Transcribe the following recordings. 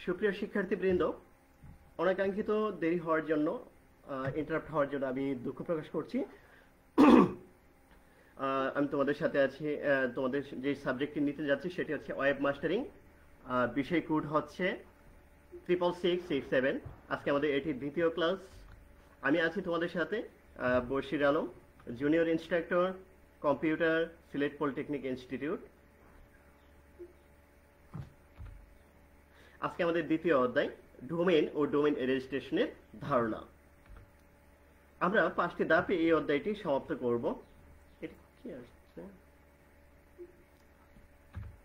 সুপ্রিয় শিক্ষার্থীবৃন্দ, অনাকাঙ্ক্ষিত দেরি হওয়ার জন্য ইন্টারাপ্ট হওয়ার জন্য আমি দুঃখ প্রকাশ করছি। আমি তোমাদের সাথে আছি। তোমাদের যে সাবজেক্টটি নিতে যাচ্ছি সেটি হচ্ছে ওয়েব মাস্টারিং। বিষয় কোড হচ্ছে 66667। আজকে আমাদের এটি দ্বিতীয় ক্লাস। আমি আছি তোমাদের সাথে Bashir Alam, junior instructor, computer, Sylhet polytechnic institute. আজকে আমাদের দ্বিতীয় অধ্যায় ডোমেইন ও ডোমেইন রেজিস্ট্রেশনের ধারণা। আমরা 5টি ধাপে এই অধ্যায়টি সমাপ্ত করব। এটা কি আসছে?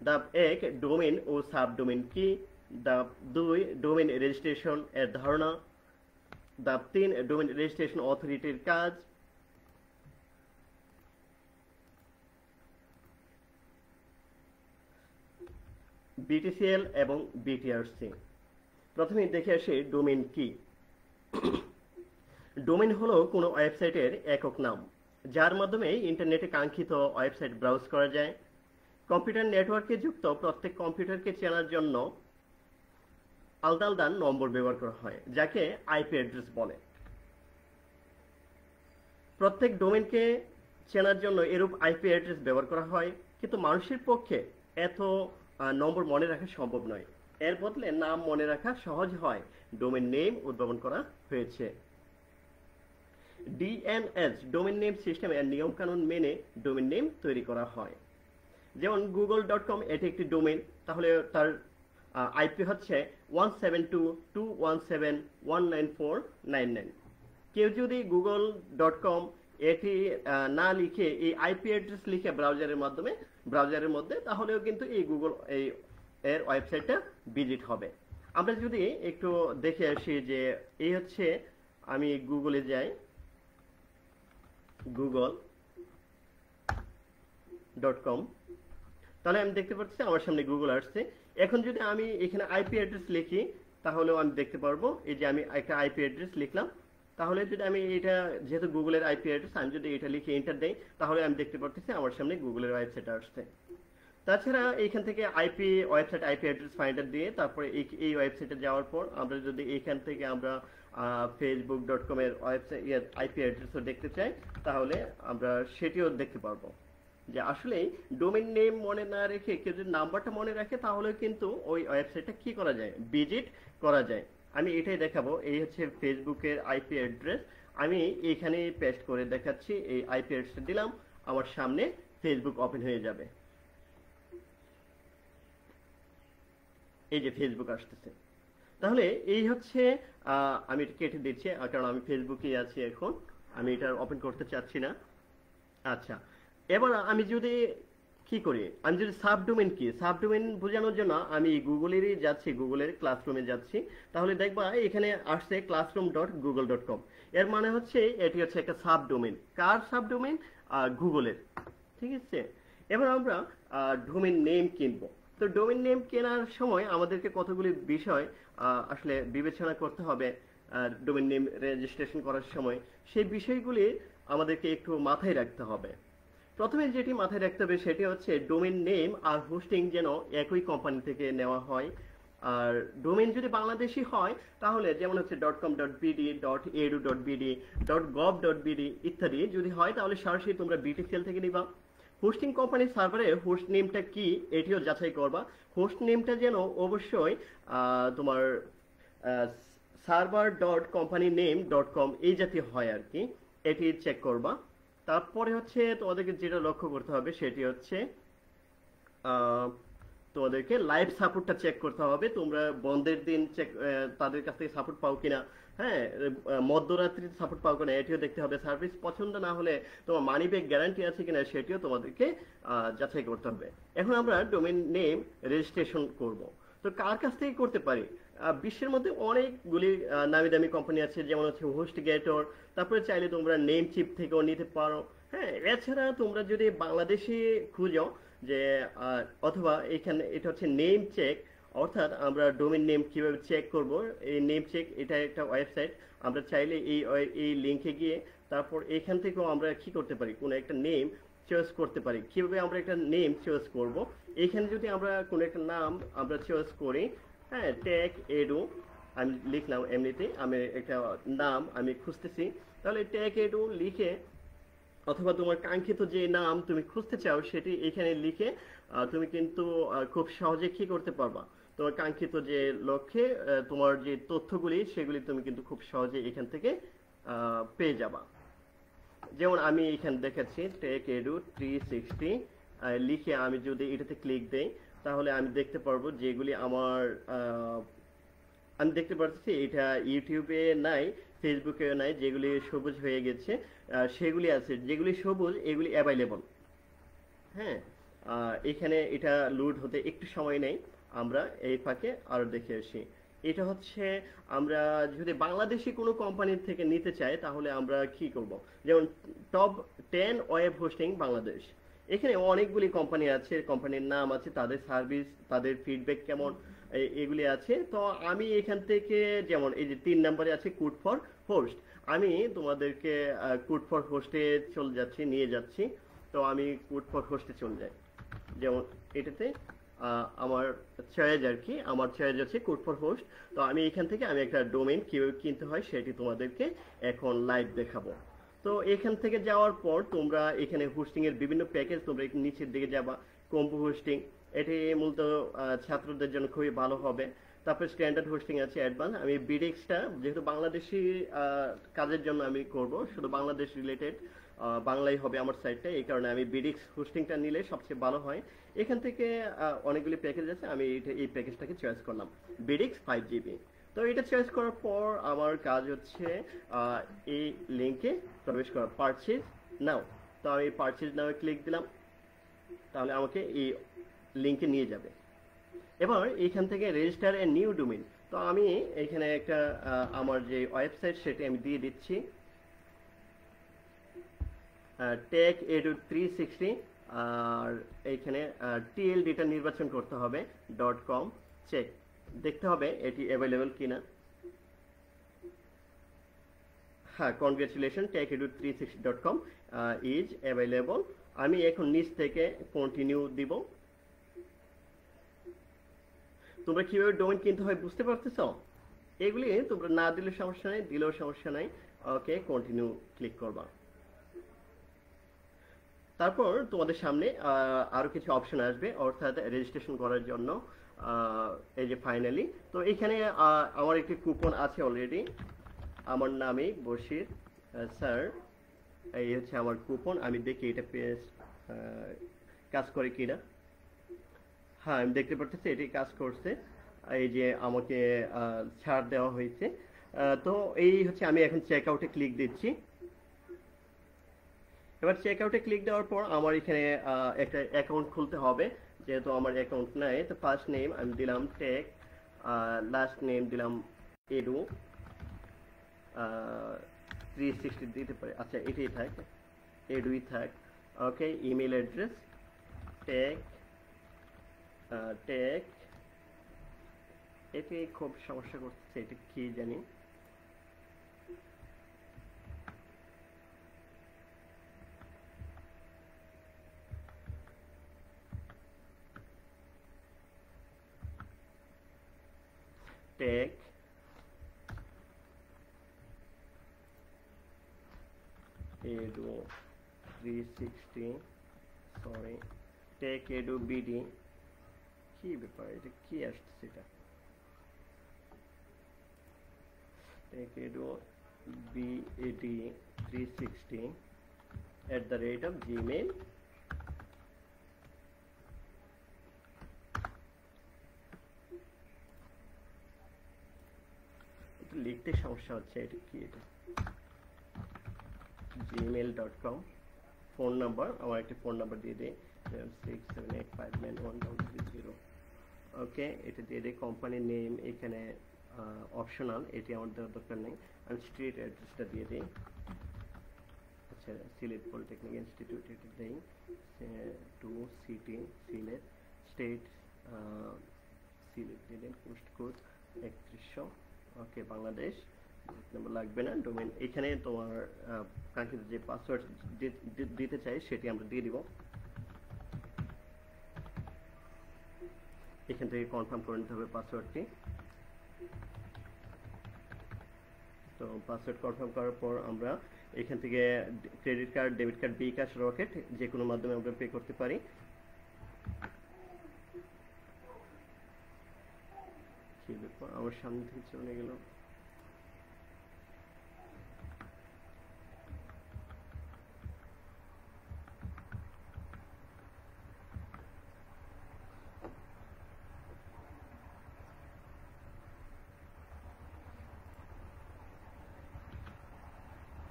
ধাপ 1 ডোমেইন ও সাবডোমেইন কি। ধাপ 2 ডোমেইন রেজিস্ট্রেশন এর ধারণা। ধাপ 3 ডোমেইন রেজিস্ট্রেশন অথরিটির কাজ। বিটিসিএল এবং বিটিআরসি। প্রথমে দেখে আসি ডোমেইন কি। ডোমেইন হলো কোনো ওয়েবসাইটের একক নাম, যার মাধ্যমে ইন্টারনেটে কাঙ্ক্ষিত ওয়েবসাইট ব্রাউজ করা যায়। কম্পিউটার নেটওয়ার্কে যুক্ত প্রত্যেক কম্পিউটারকে চেনার জন্য আলাদা আলাদা নম্বর ব্যবহার করা হয়, যাকে আইপি অ্যাড্রেস বলে। প্রত্যেক ডোমেইনকে চেনার জন্য এরূপ আইপি অ্যাড্রেস ব্যবহার করা হয়, কিন্তু মানুষের পক্ষে এত নম্বর মনে রাখা সম্ভব নয়। এর বদলে নাম মনে রাখা সহজ হয় ডোমেইন নেম উদ্ভাবন করা হয়েছে। ডিএনএস ডোমেইন নেম সিস্টেম এর নিয়ম কানুন মেনে ডোমেইন নেম তৈরি করা হয়। যেমন google.com এটি একটি ডোমেইন, তাহলে তার আইপি হচ্ছে 172.117.194.99। কেউ যদি google.com এটি না লিখে এই আইপি অ্যাড্রেস লিখে ব্রাউজারের মধ্যে, তাহলেও কিন্তু এই গুগল এর ওয়েবসাইটটা ভিজিট হবে। আমরা যদি একটু দেখে আসি যে এই হচ্ছে, আমি গুগলে যাই, google.com, তাহলে আমি দেখতে পাচ্ছি আমার সামনে গুগল আসছে। এখন যদি আমি এখানে আইপি অ্যাড্রেস লিখি, তাহলেও আমি দেখতে পারবো এই যে আমি একটা আইপি অ্যাড্রেস লিখলাম। তাহলে যদি আমি এটা, যেহেতু গুগলের আইপি অ্যাড্রেস, আমি যদি এটা লিখে এন্টার দেই, তাহলে আমি দেখতে পাচ্ছি আমার সামনে গুগলের ওয়েবসাইট আসছে। তাছাড়া এইখান থেকে ওয়েবসাইট আইপি অ্যাড্রেস ফাইন্ডার দিয়ে তারপরে এই ওয়েবসাইটে যাওয়ার পর আমরা যদি এইখান থেকে আমরা facebook.com এর ওয়েবসাইট আইপি অ্যাড্রেসও দেখতে চাই, তাহলে আমরা সেটিও দেখতে পারবো। যে আসলে ডোমেইন নেম মনে না রেখে কেউ যদি নাম্বারটা মনে রাখে, তাহলে কিন্তু ওই ওয়েবসাইটটা কি করা যায়, ভিজিট করা যায়। আমি এটাই দেখাবো। এই হচ্ছে ফেসবুকের আইপি অ্যাড্রেস। আমি এখানে পেস্ট করে দেখাচ্ছি। এই আইপি অ্যাড্রেসটা দিলাম, আমার সামনে ফেসবুক ওপেন হয়ে যাবে। এই যে ফেসবুক আসতেছে। তাহলে এই হচ্ছে, আমি এটা কেটে দিচ্ছি কারণ আমি ফেসবুকে আছি এখন, আমি এটা ওপেন করতে চাচ্ছি না। আচ্ছা, এবার আমি যদি কি করি, আমি যদি সাবডোমেইন কি, সাবডোমেইন বোঝানোর জন্য আমি গুগলেরই যাচ্ছি, গুগলের ক্লাসরুমে যাচ্ছি। তাহলে দেখবা এখানে আসছে classroom.google.com। এর মানে হচ্ছে এটি হচ্ছে একটা সাবডোমেইন। কার সাবডোমেইন? গুগলের। ঠিক আছে। এবার আমরা ডোমেইন নেম কিনবো। তো ডোমেইন নেম কেনার সময় আমাদেরকে কতগুলি বিষয় আসলে বিবেচনা করতে হবে। ডোমেইন নেম রেজিস্ট্রেশন করার সময় সেই বিষয়গুলি আমাদেরকে একটু মাথায় রাখতে হবে। প্রথমে যেটি মাথায় রাখতে হবে সেটি হচ্ছে ডোমেইন নেম আর হোস্টিং যেন একই কোম্পানি থেকে নেওয়া হয়। আর ডোমেইন যদি বাংলাদেশি হয়, তাহলে যেমন হচ্ছে .com.bd, .edu.bd, .gov.bd ইত্যাদি যদি হয়, তাহলে সরাসরি তোমরা বিটিসিএল থেকে নিবা। হোস্টিং কোম্পানির সার্ভারে হোস্ট নেমটা কি এটিও যাচাই করবা। হোস্ট নেমটা যেন অবশ্যই তোমার server.companyname.com এই জাতীয় হয় আর কি, এটি চেক করবা। তারপরে হচ্ছে তোমাদেরকে যেটা লক্ষ্য করতে হবে সেটি হচ্ছে তোমাদেরকে লাইভ সাপোর্টটা চেক করতে হবে। তোমরা বন্ধের দিন তাদের কাছ থেকে সাপোর্ট পাও কিনা, হ্যাঁ, মধ্যরাত্রিতে সাপোর্ট পাও কিনা এটিও দেখতে হবে। সার্ভিস পছন্দ না হলে তোমার মানি ব্যাক গ্যারান্টি আছে কিনা সেটিও তোমাদেরকে যাচাই করতে হবে। এখন আমরা ডোমেইন নেম রেজিস্ট্রেশন করব। তো কার কাছ থেকে করতে পারি? বিশ্বের মধ্যে অনেকগুলি নামি দামি কোম্পানি আছে, যেমন হচ্ছে হোস্টগেটর। তারপরে চাইলে তোমরা নেমচিপ থেকেও নিতে পারো। হ্যাঁ, এছাড়া তোমরা যদি বাংলাদেশে খুঁজো যে অথবা এখানে এটা হচ্ছে নেম চেক, অর্থাৎ আমরা ডোমেইন নেম কিভাবে চেক করব, এই নেম চেক এটা একটা ওয়েবসাইট। আমরা চাইলে এই লিংকে গিয়ে তারপর এখান থেকেও আমরা কি করতে পারি, কোনো একটা নেম চয়েস করতে পারি। কিভাবে আমরা একটা নেম চয়েস করব? এখানে যদি আমরা কোনো একটা নাম আমরা চয়েস করি, হ্যাঁ, টেক এডু আমি লিখলাম, এমনিতেই আমি একটা নাম আমি খুঁজতেছি। তাহলে টেক এডু লিখে অথবা তোমার কাঙ্ক্ষিত যে নাম তুমি খুঁজতে চাও সেটি এখানে লিখে তুমি কিন্তু খুব সহজে কি করতে পারবা, তোমার কাঙ্ক্ষিত যে লক্ষ্যে তোমার যে তথ্যগুলি সেগুলি তুমি কিন্তু খুব সহজে এখান থেকে পেয়ে যাবা। যেমন আমি এখানে দেখাচ্ছি টেক এডু 360 লিখে আমি যদি এটাতে ক্লিক দেই তাহলে আমি দেখতে পারবো যেগুলি আমার আমি দেখতে পাচ্ছি এটা ইউটিউবে নাই, ফেসবুকে নাই, যেগুলি সবুজ হয়ে গেছে সেগুলি আছে, যেগুলি সবুজ এগুলি অ্যাভেলেবল। হ্যাঁ, এখানে এটা লোড হতে একটু সময় নেই, আমরা এই ফাঁকে আরো দেখে আসি। এটা হচ্ছে আমরা যদি বাংলাদেশি কোনো কোম্পানির থেকে নিতে চাই তাহলে আমরা কি করব, যেমন টপ 10 ওয়েব হোস্টিং বাংলাদেশ, এখানে অনেকগুলি কোম্পানি আছে, কোম্পানির নাম আছে, তাদের সার্ভিস, তাদের ফিডব্যাক কেমন এগুলি আছে। তো আমি এখান থেকে যেমন এই যে 3 নম্বরে আছে কুড ফর হোস্ট, আমি তোমাদেরকে কুড ফর হোস্টে চলে যাচ্ছি, নিয়ে যাচ্ছি। তো আমি কুড ফর হোস্টে চলে যাই, যেমন এটাতে আমার চয়েস আর কি, আমার চয়েস আছে কুড ফর হোস্ট। তো আমি এখান থেকে আমি একটা ডোমেইন কিভাবে কিনতে হয় সেটি তোমাদেরকে এখন লাইভ দেখাবো। তো এখান থেকে যাওয়ার পর তোমরা এখানে হোস্টিং এর বিভিন্ন প্যাকেজ, তোমরা নিচের দিকে যাবা, কম্পো হোস্টিং, এটি মূলত ছাত্রদের জন্য খুবই ভালো হবে। তারপর স্ট্যান্ডার্ড হোস্টিং আছে, অ্যাডভান্স। আমি বিডিক্সটা যেহেতু বাংলাদেশি কাজের জন্য আমি করব, শুধু বাংলাদেশ রিলেটেড বাংলাই হবে আমার সাইটটা, এই কারণে আমি বিডিক্স হোস্টিংটা নিলে সবচেয়ে ভালো হয়। এখান থেকে অনেকগুলি প্যাকেজ আছে, আমি এই প্যাকেজটাকে চয়েস করলাম, বিডিক্স 5 GB। তো এটা চয়েস করার পর আমার কাজ হচ্ছে এই লিংকে প্রবেশ করা, পারচেজ নাও। তো আমি পারচেজ নাও ক্লিক দিলাম, তাহলে আমাকে এই লিংকে নিয়ে যাবে। এবার এখান থেকে রেজিস্টার এ নিউ ডোমেইন, তো আমি এখানে একটা আমার যে ওয়েবসাইট সেটা আমি দিয়ে দিচ্ছি, টেক এডু 360, আর এইখানে টিএলডিটা নির্বাচন করতে হবে, .com চেক দেখতে হবে এটি অ্যাভেলেবল কিনা। হ্যাঁ, কনগ্রাচুলেশন, techedu360.com ইজ অ্যাভেলেবল। আমি এখন নিচ থেকে কন্টিনিউ দিব। তোমরা কিভাবে ডোমেইন কিনতে হয় বুঝতে পারতেছ? এগুলি তোমরা না দিলে সমস্যা নাই, দিলেও সমস্যা নাই। ওকে, কন্টিনিউ ক্লিক করবা। তারপর তোমাদের সামনে আরো কিছু অপশন আসবে, অর্থাৎ রেজিস্ট্রেশন করার জন্য। এই যে ফাইনালি, তো এখানে আমার একটি কুপন আছে অলরেডি, আমার নামে বশির স্যার, এই হচ্ছে আমার কুপন। আমি দেখি এটা পেজ কাজ করে কিনা। হ্যাঁ, আমি দেখতে পাচ্ছি এটি কাজ করছে, এই যে আমাকে ছাড় দেওয়া হয়েছে। তো এই হচ্ছে, আমি এখন চেক আউটে ক্লিক দিচ্ছি। এবার চেক আউটে ক্লিক দেওয়ার পর আমার এখানে একটা অ্যাকাউন্ট খুলতে হবে, যেহেতু আমার অ্যাকাউন্ট নাই। তো ফার্স্ট নেম আমি দিলাম টেক, লাস্ট নেম দিলাম এডু 360 দিতে পারে, আচ্ছা এটাই থাক, এডুই থাক। Okay, email address Tech Tech, এটি খুব সমস্যা করতেছে, এটা কি জানি। Tech Edu 360, sorry, Tech Edu BD, কি ব্যাপার, এটা কি আসছে, এটা টেক এডু বিডি 360@gmail। লিখতে সমস্যা হচ্ছে, এটা কি, এটা gmail.com। ফোন নাম্বার, আমার একটা ফোন নাম্বার দিয়ে দিই, 7678591330। ওকে, এটা দিয়ে দিই। কোম্পানির নেম এখানে অপশনাল, এটি আমার দেওয়ার দরকার নেই। আমি স্ট্রিট অ্যাড্রেসটা দিয়ে দিই, আচ্ছা সিলেট পলিটেকনিক ইনস্টিটিউট, এটা দিই 2 সিটি সিলেট, স্টেট সিলেট দিয়ে দিন, পোস্ট কোড 3100। ওকে, বাংলাদেশ নাম্বার লাগবে না। ডোমেইন এখানে তোমার কাঙ্ক্ষিত যে পাসওয়ার্ড দিতে চাই সেটি আমরা দিয়ে দিব। এখান থেকে কনফার্ম করে নিতে হবে পাসওয়ার্ডটি। তো পাসওয়ার্ড কনফার্ম করার পর আমরা এখান থেকে ক্রেডিট কার্ড, ডেবিট কার্ড, বিকাশ, রকেট যে কোনো মাধ্যমে আমরা পে করতে পারি। কি ব্যাপার, আমার সামনে থেকে চলে গেল।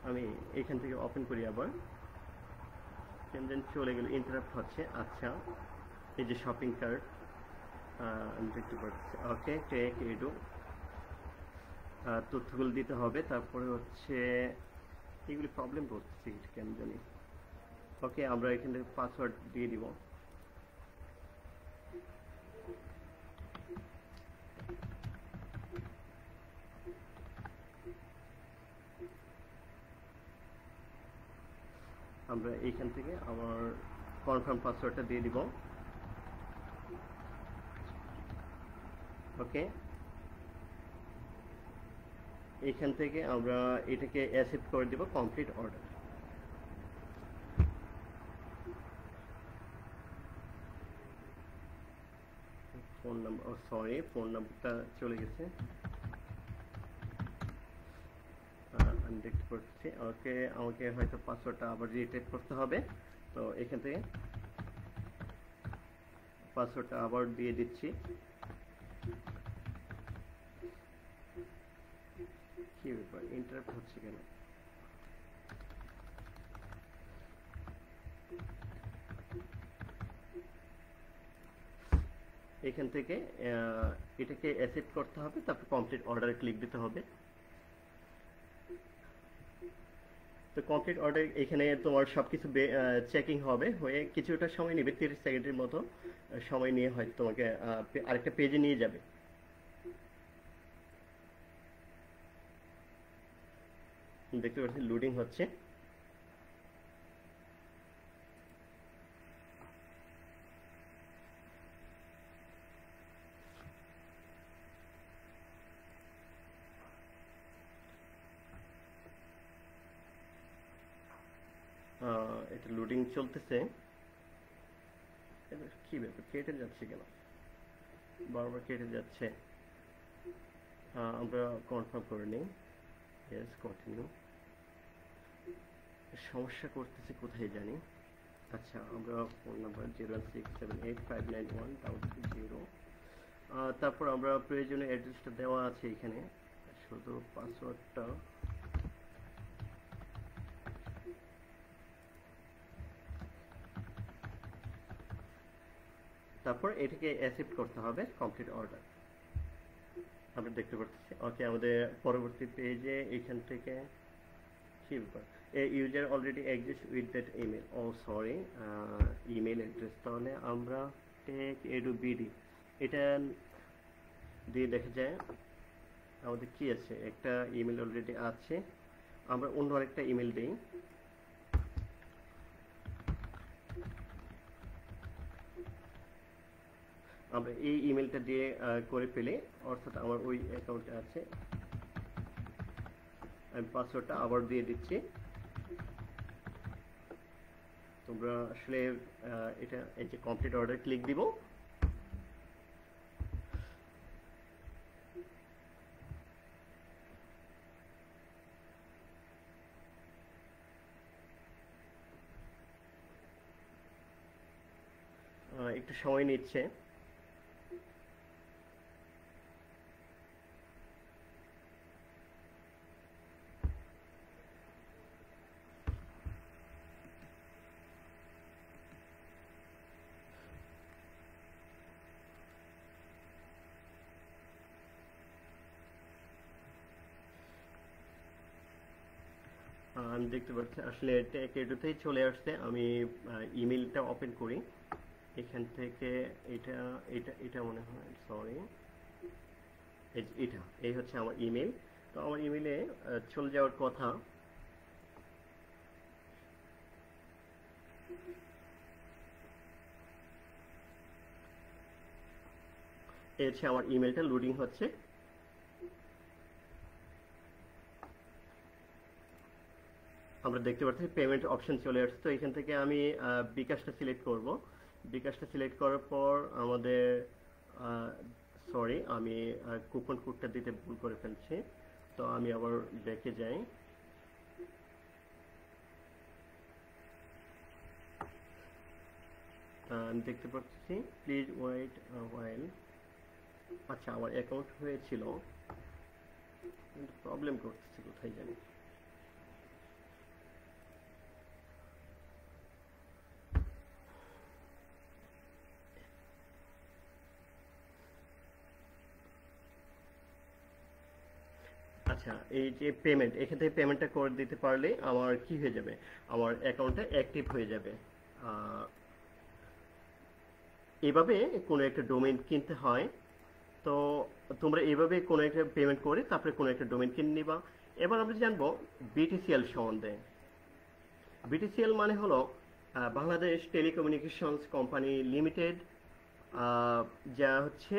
আমি এখান থেকে ওপেন করি আবার, দেন চলে গেল, ইন্টারাপ্ট হচ্ছে। আচ্ছা, এই যে শপিং কার্ট আমি দেখতে পাচ্ছি। ওকে, টেক এডু তথ্যগুলো দিতে হবে। তারপরে হচ্ছে এগুলি প্রবলেম করতেছি কেন জানি। ওকে, আমরা এখান থেকে পাসওয়ার্ড দিয়ে দিব। আমরা এইখান থেকে আমার কনফার্ম পাসওয়ার্ডটা দিয়ে দিব। ওকে, এইখান থেকে আমরা এটাকে অ্যাকসেপ্ট করে দিব, complete order. Phone number, sorry phone নাম্বারটা চলে গেছে, আমি দেখতে পাচ্ছি। ওকে, আমাকে হয়তো পাসওয়ার্ডটা আবার রিটাইপ করতে হবে। তো এখান থেকে পাসওয়ার্ডটা আবার দিয়ে দিচ্ছি। কি ব্যাপার, ইন্টারাপ্ট হচ্ছে কেন? এখান থেকে এটাকে অ্যাকসেপ্ট করতে হবে, তারপর কমপ্লিট অর্ডারে ক্লিক দিতে হবে। তো কমপ্লিট অর্ডার, এখানে তোমার সবকিছু চেকিং হবে, হয়ে কিছুটা সময় নেবে, 30 সেকেন্ডের মতো সময় নিয়ে হয়তো তোমাকে আরেকটা পেজে নিয়ে যাবে। দেখতে পাচ্ছি লোডিং হচ্ছে। এটা লোডিং চলতেছে। কি ব্যাপার, কেটে যাচ্ছে কেন, বারবার কেটে যাচ্ছে। আমরা কনফার্ম করে নিই, ইয়েস কন্টিনিউ। সমস্যা করতেছে কোথায় জানি। আচ্ছা, আমরা ফোন নাম্বার 01678591000, তারপর আমরা প্রয়োজনীয় অ্যাড্রেসটা দেওয়া আছে এখানে, শুধু পাসওয়ার্ডটা তারপর এটাকে অ্যাকসেপ্ট করতে হবে, কমপ্লিট অর্ডার। আমরা দেখতে পাচ্ছি। ওকে, আমাদের পরবর্তী পেজে এখান থেকে কি ব্যাপার, user already exist with that email. Oh sorry, email address. তাহলে আমরা টেক এডু বিডি এটা দিয়ে দেখা যায় আমাদের কি আছে, একটা ইমেল অলরেডি আছে। আমরা অন্য আরেকটা ইমেল দিই। আমরা এই ইমেলটা দিয়ে করে ফেলে, অর্থাৎ আমার ওই অ্যাকাউন্টে আছে, আমি পাসওয়ার্ডটা আবার দিয়ে দিচ্ছি। তোমরা আসলে এটা এই যে কমপ্লিট অর্ডার ক্লিক দিব। একটু সময় নিচ্ছে। আমি দেখতে পাচ্ছি আসলে টেক এডুতেই চলে আসছে। আমি ইমেলটা ওপেন করি এখান থেকে। এটা এটা এটা মনে হয়, সরি, এটা এই হচ্ছে আমার ইমেল। তো আমার ইমেলে চলে যাওয়ার কথা। এই হচ্ছে আমার ইমেলটা লোডিং হচ্ছে। আমরা দেখতে পাচ্ছি পেমেন্ট অপশন চলে আসছে। তো এখান থেকে আমি বিকাশটা সিলেক্ট করব। বিকাশটা সিলেক্ট করার পর আমাদের সরি, আমি কুপন কোডটা দিতে ভুল করে ফেলছি। তো আমি আবার ব্যাকে যাই। আমি দেখতে পাচ্ছি প্লিজ ওয়েট ওয়াইল। আচ্ছা, আমার অ্যাকাউন্ট হয়েছিল কিন্তু প্রবলেম করতেছে কোথায় জানি। আচ্ছা, এই যে পেমেন্ট, এখান থেকে পেমেন্টটা করে দিতে পারলে আমার কি হয়ে যাবে, আমার অ্যাকাউন্টটা অ্যাক্টিভ হয়ে যাবে। এভাবে কোনো একটা ডোমেইন কিনতে হয়। তো তোমরা এভাবে কোনো একটা পেমেন্ট করে তারপরে কোনো একটা ডোমেইন কিনে নিবা। এবার আমরা জানবো বিটিসিএল সম্বন্ধে। বিটিসিএল মানে হলো বাংলাদেশ টেলিকমিউনিকেশনস কোম্পানি লিমিটেড, যা হচ্ছে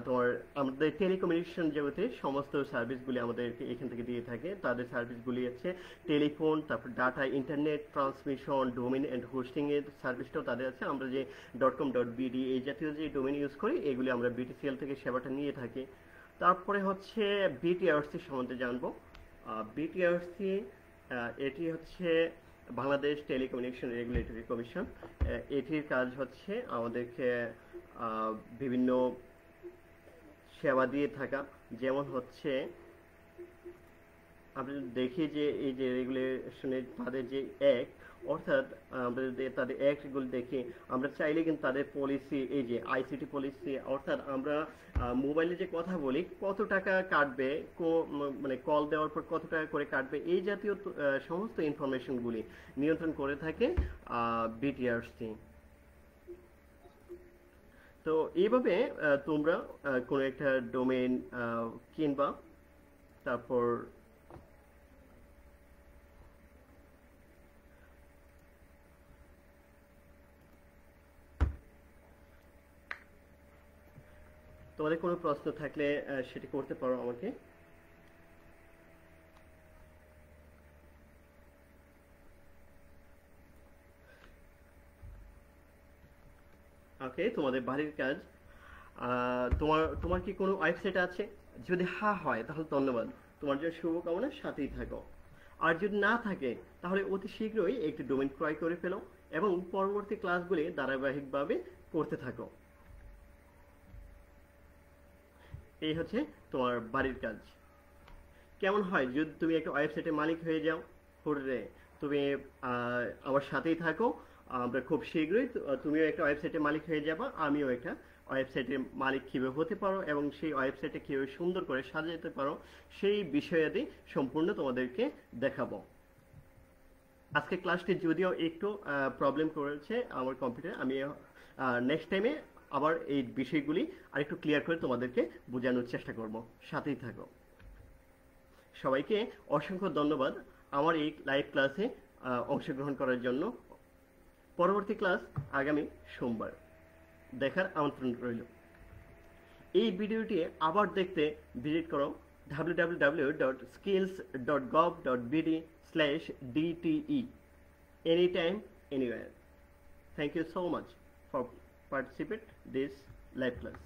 তোমার আমাদের টেলিকমিউনিকেশন জগতে সমস্ত সার্ভিসগুলি আমাদেরকে এখান থেকে দিয়ে থাকে। তাদের সার্ভিসগুলি হচ্ছে টেলিফোন, তারপর data, internet transmission, domain and hosting এর সার্ভিসটাও তাদের আছে। আমরা যে .com.bd এই জাতীয় যে ডোমেইন ইউজ করি, এগুলি আমরা বিটিসিএল থেকে সেবাটা নিয়ে থাকি। তারপরে হচ্ছে বিটিআরসি সম্বন্ধে জানবো। বিটিআরসি এটি হচ্ছে বাংলাদেশ টেলিকমিউনিকেশন রেগুলেটরি কমিশন। এটির কাজ হচ্ছে আমাদেরকে বিভিন্ন সেবা দিয়ে থাকা। যেমন হচ্ছে আমরা দেখি যে এই যে রেগুলেশনের তাদের যে অ্যাক্ট, অর্থাৎ আমাদের তাদের অ্যাক্টগুলো দেখি আমরা চাইলে কিন্তু তাদের পলিসি, এই যে আইসিটি পলিসি, অর্থাৎ আমরা মোবাইলে যে কথা বলি কত টাকা কাটবে, মানে কল দেওয়ার পর কত টাকা করে কাটবে, এই জাতীয় সমস্ত ইনফরমেশনগুলি নিয়ন্ত্রণ করে থাকে বিটিআরসি। তো এইভাবে তোমরা কোনো একটা ডোমেইন কিনবা, তারপর তোমাদের কোনো প্রশ্ন থাকলে সেটি করতে পারো আমাকে। ওকে, তোমাদের বাড়ির কাজ। তোমার তোমার কি কোনো ওয়েবসাইট আছে? যদি হ্যাঁ হয় তাহলে ধন্যবাদ, তোমার জন্য শুভকামনা, সাথেই থাকো। আর যদি না থাকে তাহলে অতি শীঘ্রই একটি ডোমেইন ক্রয় করে ফেলো এবং পরবর্তী ক্লাসগুলি ধারাবাহিকভাবে করতে থাকো। এই হচ্ছে তোমার বাড়ির কাজ। কেমন হয় যদি তুমি একটা ওয়েবসাইটের মালিক হয়ে যাও? হুররে, তুমি আমার সাথেই থাকো। আমরা খুব শীঘ্রই তুমিও একটা ওয়েবসাইটের মালিক হয়ে যাবা, আমিও একটা ওয়েবসাইটের মালিক কীভাবে হতে পারো এবং সেই ওয়েবসাইটে কীভাবে সুন্দর করে সাজাতে পারো সেই বিষয়াদি সম্পূর্ণ তোমাদেরকে দেখাবো। আজকে ক্লাসটি যদিও একটু প্রবলেম করেছে আমার কম্পিউটার, আমি নেক্সট টাইমে আবার এই বিষয়গুলি আরেকটু ক্লিয়ার করে তোমাদেরকে বোঝানোর চেষ্টা করব। সাথেই থাকো। সবাইকে অসংখ্য ধন্যবাদ আমার এই লাইভ ক্লাসে অংশগ্রহণ করার জন্য। পরবর্তী ক্লাস আগামী সোমবার, দেখার আমন্ত্রণ রইল। এই ভিডিওটি আবার দেখতে ভিজিট করো www.skills.gov.bd/dte anytime anywhere. Thank you so much for participate this live class.